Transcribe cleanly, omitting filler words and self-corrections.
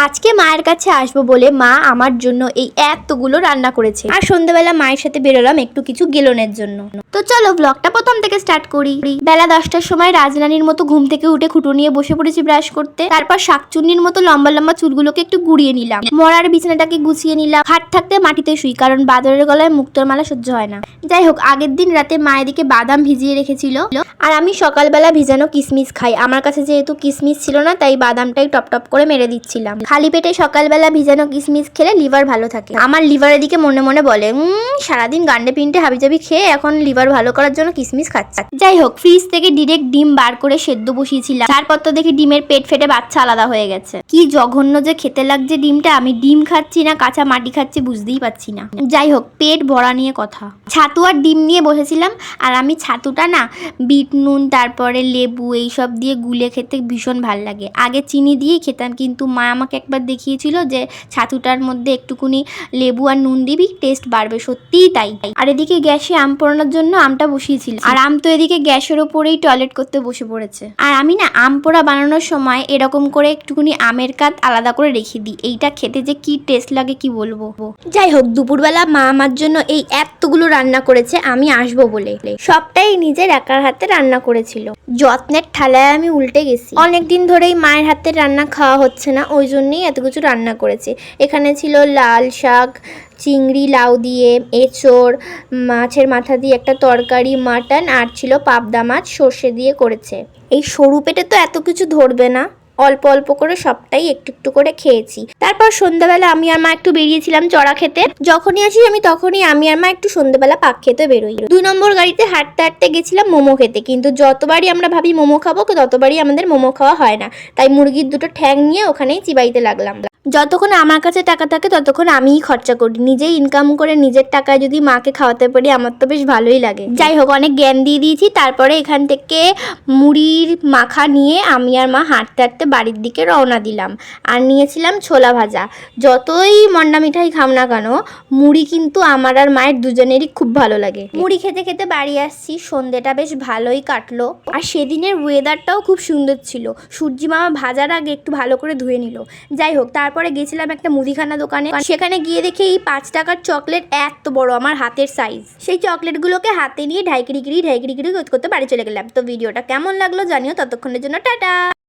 আজকে মায়ের কাছে আসবো বলে মা আমার জন্য এই এতগুলো রান্না করেছে। আর সন্ধ্যাবেলা মায়ের সাথে বেরোলাম একটু কিছু গেলনের জন্য। তো চলো ব্লগটা প্রথম থেকে স্টার্ট করি। বেলা 10টার সময় রাজরানীর মতো ঘুম থেকে উঠে খুঁটো নিয়ে বসে পড়েছি ব্রাশ করতে। তারপর শাকচুন্নির মতো লম্বা লম্বা চুলগুলোকে একটু গুড়িয়ে নিলাম। মরার বিছানাটাকে গুছিয়ে নিলাম। খাট থাকতে মাটিতে শুই, কারণ বাদরের গলায় মুক্তোর মালা সহ্য হয় না। যাই হোক, আগের দিন রাতে মায়ের দিকে বাদাম ভিজিয়ে রেখেছিল, আর আমি সকালবেলা ভিজানো কিশমিশ খাই। আমার কাছে যেহেতু কিশমিশ ছিল না, তাই বাদামটাই টপ টপ করে মেরে দিচ্ছিলাম। খালি পেটে সকালবেলা ভিজানো কিশমিশ খেলে লিভার ভালো থাকে। আমার লিভারের দিকে মনে মনে বলে সারাদিন গান্ডে পিন্টে হাবিজাবি খেয়ে এখন লিভার ভালো করার জন্য কিশমিশ খাচ্ছে। যাই হোক, ফ্রিজ থেকে ডিরেক্ট ডিম বার করে সেদ্ধ বসিয়েছিলাম। তারপর তো দেখি ডিমের পেট ফেটে বাচ্চা আলাদা হয়ে গেছে। কি জঘন্য যে খেতে লাগছে ডিমটা। আমি ডিম খাচ্ছি না কাঁচা মাটি খাচ্ছি বুঝতেই পারছি না। যাই হোক, পেট ভরা নিয়ে কথা। ছাতু আর ডিম নিয়ে বসেছিলাম, আর আমি ছাতুটা না বিট নুন তারপরে লেবু এইসব দিয়ে গুলে খেতে ভীষণ ভাল লাগে। আগে চিনি দিয়েই খেতাম, কিন্তু মা আমাকে একবার দেখিয়েছিল যে ছাতুটার মধ্যে একটুকুনি লেবু আর নুন দিবি, টেস্ট বাড়বে। সত্যিই তাই। আর এদিকে গ্যাসে আম পোড়ানোর জন্য আমটা বসিয়েছিলাম, আর আম তো এদিকে গ্যাসের ওপরেই টয়লেট করতে বসে পড়েছে। আর আমি না আম পোড়া বানানোর সময় এরকম করে একটুকুনি আমের কাত আলাদা করে রেখে দিই। এইটা খেতে যে কি টেস্ট লাগে কি বলবো। যাই হোক, দুপুরবেলা মা আমার জন্য এই এতগুলো রান্না করেছে আমি আসবো বলে। সবটাই নিজের একার হাতে রান্না করেছিল। যত্নের ঠালায় আমি উল্টে গেছি। অনেকদিন ধরেই মায়ের হাতের রান্না খাওয়া হচ্ছে না, ওই জন্যই এত কিছু রান্না করেছে। এখানে ছিল লাল শাক, চিংড়ি লাউ দিয়ে, এঁচোড়, মাছের মাথা দিয়ে একটা তরকারি, মাটন, আর ছিল পাবদা মাছ সর্ষে দিয়ে করেছে। এই সরু পেটে তো এত কিছু ধরবে না, অল্প অল্প করে সবটাই একটু একটু করে খেয়েছি। তারপর সন্ধ্যাবেলা আমি আর মা একটু বেরিয়েছিলাম চড়া খেতে। যখনই আসি তখনই আমি আর মা একটু সন্ধ্যাবেলা পাক খেতে বেরোই। 2 নম্বর গাড়িতে হাঁটতে হাঁটতে গেছিলাম মোমো খেতে, কিন্তু যতবারই আমরা ভাবি মোমো খাবো ততবারই আমাদের মোমো খাওয়া হয় না। তাই মুরগির 2টো ঠ্যাং নিয়ে ওখানেই চিবাইতে লাগলাম। যতক্ষণ আমার কাছে টাকা থাকে ততক্ষণ আমিই খরচা করি। নিজেই ইনকাম করে নিজের টাকায় যদি মাকে খাওয়াতে পারি আমার তো বেশ ভালোই লাগে। যাই হোক, অনেক জ্ঞান দিয়ে দিয়েছি। তারপরে এখান থেকে মুড়ির মাখা নিয়ে আমি আর মা হাঁটতে হাঁটতে বাড়ির দিকে রওনা দিলাম। আর নিয়েছিলাম ছোলা ভাজা। যতই মন্ডা মিঠাই খাম না কেন, মুড়ি কিন্তু আমার আর মায়ের দুজনেরই খুব ভালো লাগে। মুড়ি খেতে খেতে বাড়ি আসছি। সন্ধ্যেটা বেশ ভালোই কাটলো, আর সেদিনের ওয়েদারটাও খুব সুন্দর ছিল। সূর্যি মামা ভাজার আগে একটু ভালো করে ধুয়ে নিল। যাই হোক, তারপরে গেছিলাম একটা মুদিখানা দোকানে। সেখানে গিয়ে দেখে এই 5 টাকার চকলেট এত বড়, আমার হাতের সাইজ। সেই চকলেটগুলোকে হাতে নিয়ে ঢাইকিরি করতে বাড়ি চলে গেলাম। তো ভিডিওটা কেমন লাগলো জানিও। ততক্ষণের জন্য টাটা।